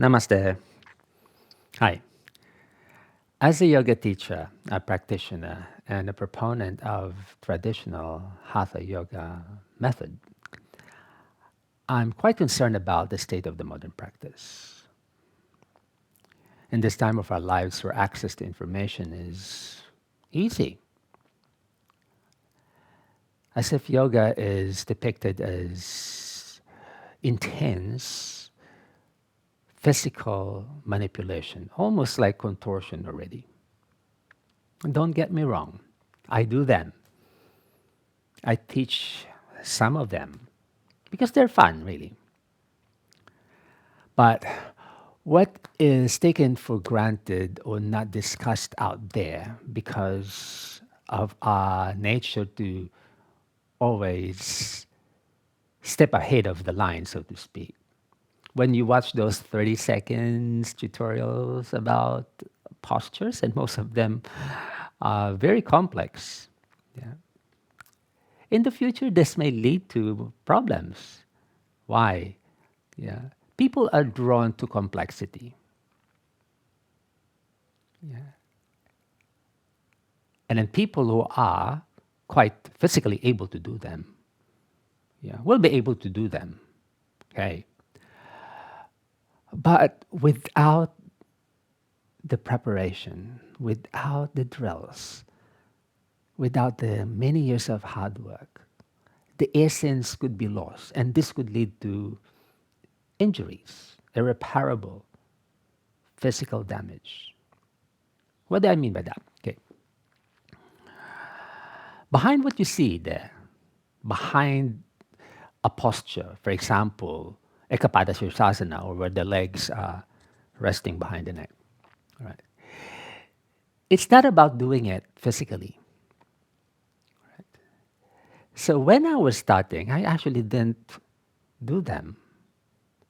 Namaste. Hi. As a yoga teacher, a practitioner, and a proponent of traditional Hatha yoga method, I'm quite concerned about the state of the modern practice. In this time of our lives where access to information is easy, as if yoga is depicted as intense physical manipulation, almost like contortion already. Don't get me wrong, I do them. I teach some of them because they're fun, really. But what is taken for granted or not discussed out there because of our nature to always step ahead of the line, so to speak. When you watch those 30 seconds tutorials about postures, and most of them are very complex, yeah. In the future, this may lead to problems. Why? Yeah. People are drawn to complexity. Yeah. And then people who are quite physically able to do them, yeah, will be able to do them. Okay. But without the preparation, without the drills, without the many years of hard work, the essence could be lost. And this could lead to injuries, irreparable physical damage. What do I mean by that? Okay. Behind what you see there, behind a posture, for example, Ekapada Sirsasana, or where the legs are resting behind the neck. All right. It's not about doing it physically. So when I was starting, I actually didn't do them.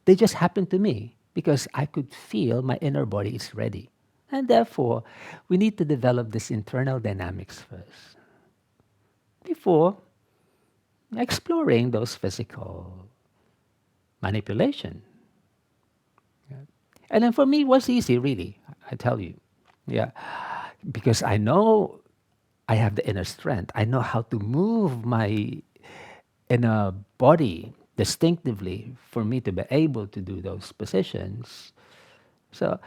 They just happened to me because I could feel my inner body is ready. And therefore, we need to develop this internal dynamics first before exploring those physical manipulation. And then for me, it was easy, really, I tell you. Yeah. Because I know I have the inner strength. I know how to move my inner body distinctively for me to be able to do those positions. So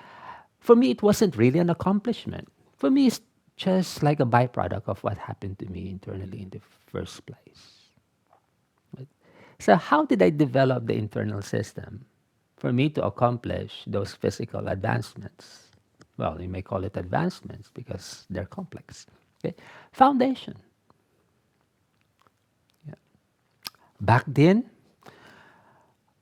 for me, it wasn't really an accomplishment. For me, it's just like a byproduct of what happened to me internally in the first place. Right? So, how did I develop the internal system for me to accomplish those physical advancements? Well, you may call it advancements because they're complex. Okay? Foundation. Yeah. Back then,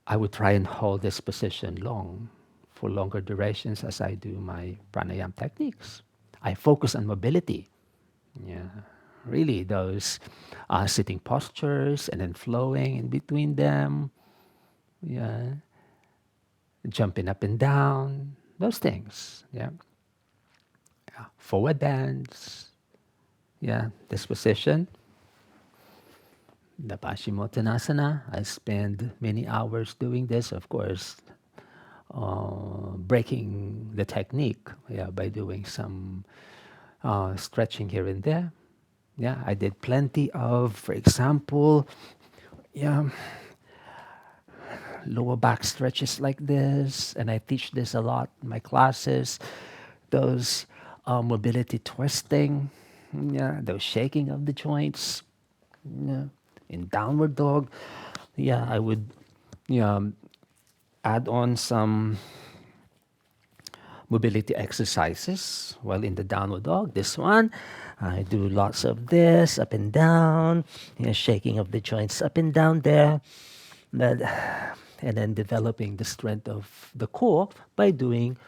I would try and hold this position long for longer durations as I do my pranayama techniques. I focus on mobility. Yeah, really, those sitting postures and then flowing in between them. Yeah, jumping up and down, those things. Yeah, forward bends. Yeah, this position, the Paschimottanasana. I spend many hours doing this, of course, breaking the technique, yeah, by doing some stretching here and there. Yeah, I did plenty of, for example, yeah, lower back stretches like this, and I teach this a lot in my classes. Those mobility twisting, yeah, those shaking of the joints, yeah. In downward dog, yeah, I would, yeah, add on some mobility exercises while in the downward dog. This one, I do lots of this up and down, shaking of the joints up and down there, that, and then developing the strength of the core by doing,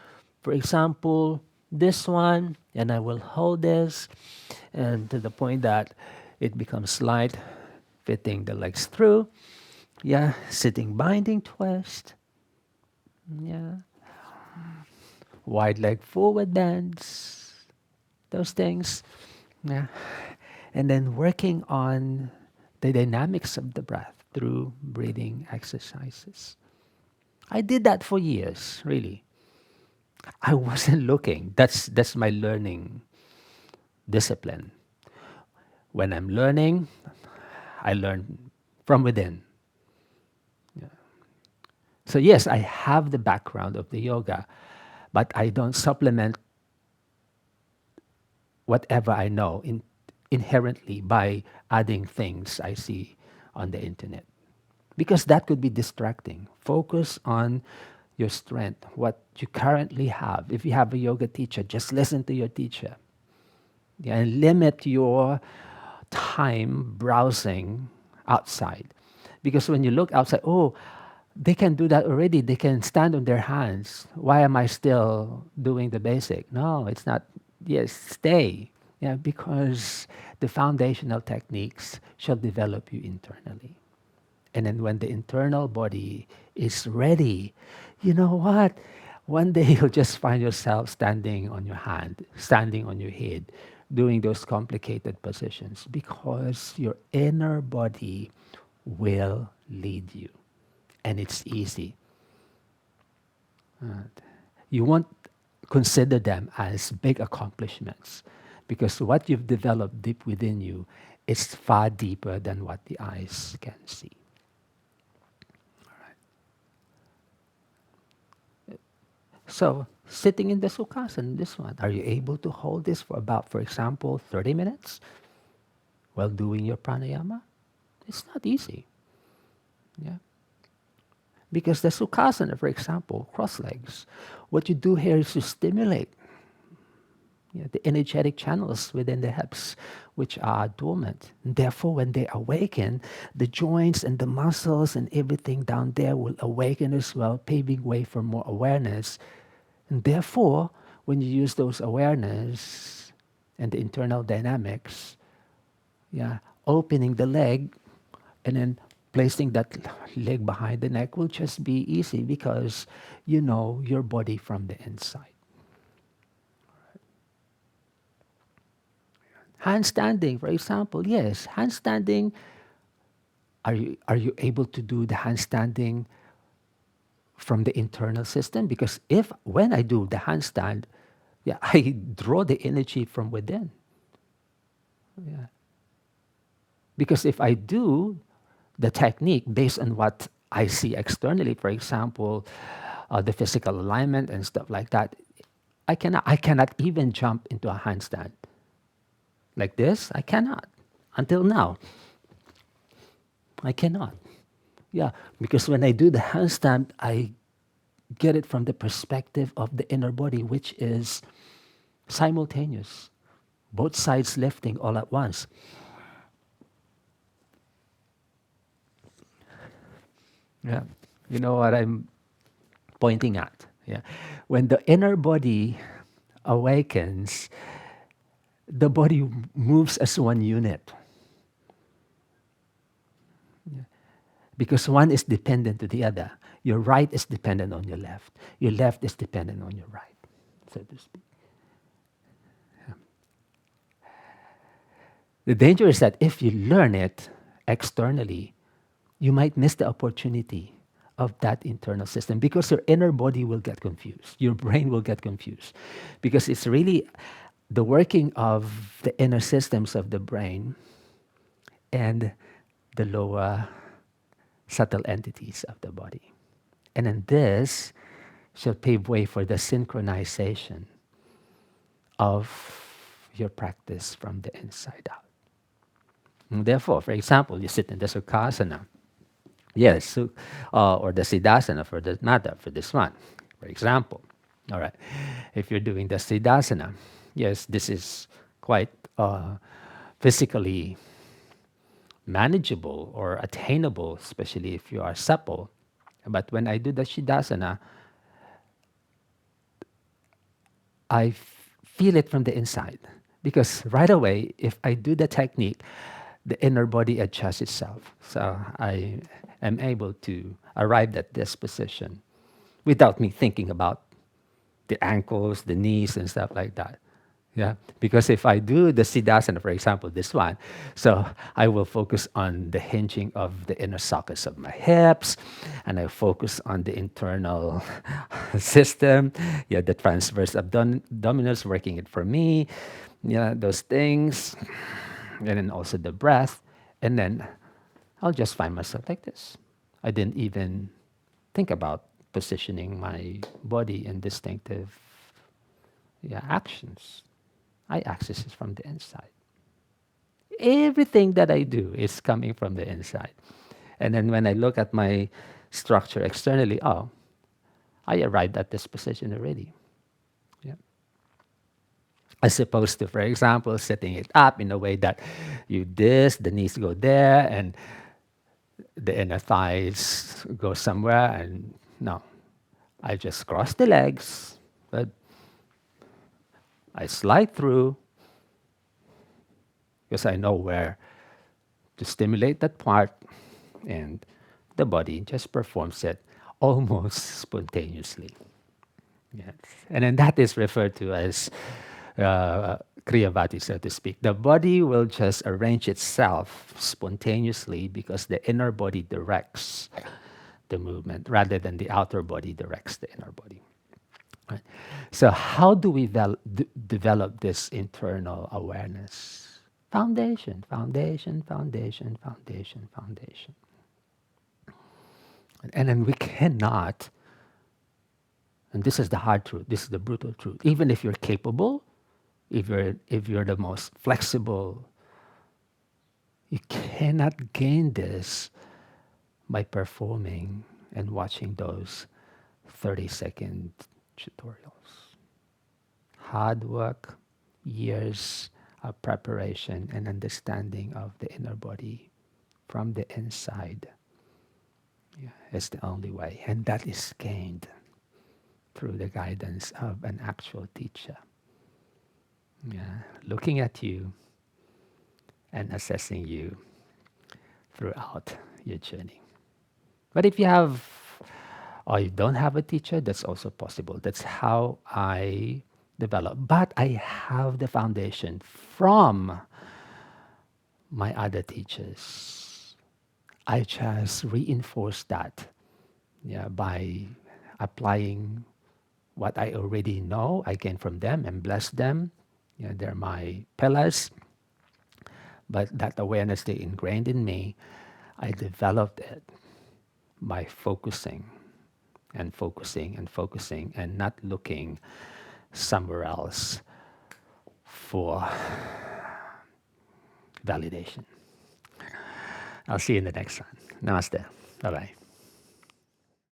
for example, this one, and I will hold this, and to the point that it becomes light, fitting the legs through. Yeah, sitting binding twist. Yeah, wide leg forward bends, those things. Yeah. And then working on the dynamics of the breath through breathing exercises. I did that for years, really. I wasn't looking. That's my learning discipline. When I'm learning, I learn from within. So yes, I have the background of the yoga, but I don't supplement whatever I know inherently by adding things I see on the internet. Because that could be distracting. Focus on your strength, what you currently have. If you have a yoga teacher, just listen to your teacher. Yeah, and limit your time browsing outside. Because when you look outside, oh, they can do that already. They can stand on their hands. Why am I still doing the basic? No, it's not. Yes, stay. Yeah, because the foundational techniques shall develop you internally. And then when the internal body is ready, you know what? One day you'll just find yourself standing on your hand, standing on your head, doing those complicated positions because your inner body will lead you. And it's easy. You won't consider them as big accomplishments because what you've developed deep within you is far deeper than what the eyes can see. So, sitting in the sukhasana, this one, are you able to hold this for about, for example, 30 minutes while doing your pranayama? It's not easy. Yeah. Because the sukhasana, for example, cross legs, what you do here is to stimulate the energetic channels within the hips, which are dormant. And therefore, when they awaken, the joints and the muscles and everything down there will awaken as well, paving way for more awareness. And therefore, when you use those awareness and the internal dynamics, yeah, opening the leg and then placing that leg behind the neck will just be easy because you know your body from the inside. Handstanding, for example, yes, handstanding. Are you able to do the handstanding from the internal system? Because if when I do the handstand, yeah, I draw the energy from within. Yeah. Because if I do the technique based on what I see externally, for example, the physical alignment and stuff like that, I cannot even jump into a handstand like this. I cannot until now. I cannot. Yeah, because when I do the handstand, I get it from the perspective of the inner body, which is simultaneous, both sides lifting all at once. Yeah, you know what I'm pointing at. Yeah, when the inner body awakens, the body moves as one unit because one is dependent to the other. Your right is dependent on your left. Your left is dependent on your right, so to speak. The danger is that if you learn it externally, you might miss the opportunity of that internal system because your inner body will get confused. Your brain will get confused because it's really the working of the inner systems of the brain and the lower subtle entities of the body. And then this shall pave way for the synchronization of your practice from the inside out. And therefore, for example, you sit in the Sukhasana. Yes, or the Siddhasana for that matter, for this one, for example. All right. If you're doing the Siddhasana, yes, this is quite physically manageable or attainable, especially if you are supple. But when I do the Siddhasana, feel it from the inside. Because right away, if I do the technique, the inner body adjusts itself. So I am able to arrive at this position without me thinking about the ankles, the knees, and stuff like that. Yeah, because if I do the Siddhasana, for example, this one, so I will focus on the hinging of the inner sockets of my hips, and I focus on the internal system, yeah, the transverse abdominals working it for me, yeah, those things, and then also the breath, and then I'll just find myself like this. I didn't even think about positioning my body in distinctive, yeah, actions. I access it from the inside. Everything that I do is coming from the inside. And then when I look at my structure externally, oh, I arrived at this position already. Yeah. As opposed to, for example, setting it up in a way that you this, the knees go there, and the inner thighs go somewhere. And no, I just cross the legs, but I slide through because I know where to stimulate that part, and the body just performs it almost spontaneously. Yes. And then that is referred to as Kriyavati, so to speak. The body will just arrange itself spontaneously because the inner body directs the movement rather than the outer body directs the inner body. Right? So, how do we develop this internal awareness? Foundation, foundation, foundation, foundation, foundation. And then we cannot, and this is the hard truth, this is the brutal truth, even if you're capable, if you're the most flexible, you cannot gain this by performing and watching those 30-second tutorials. Hard work, years of preparation and understanding of the inner body from the inside, yeah, is the only way. And that is gained through the guidance of an actual teacher. Yeah, looking at you and assessing you throughout your journey. But if you have or you don't have a teacher, that's also possible. That's how I develop. But I have the foundation from my other teachers. I just reinforce that, yeah, by applying what I already know, I gain from them and bless them. Yeah, they're my pillars. But that awareness they ingrained in me, I developed it by focusing and focusing and focusing and not looking somewhere else for validation. I'll see you in the next one. Namaste. Bye bye.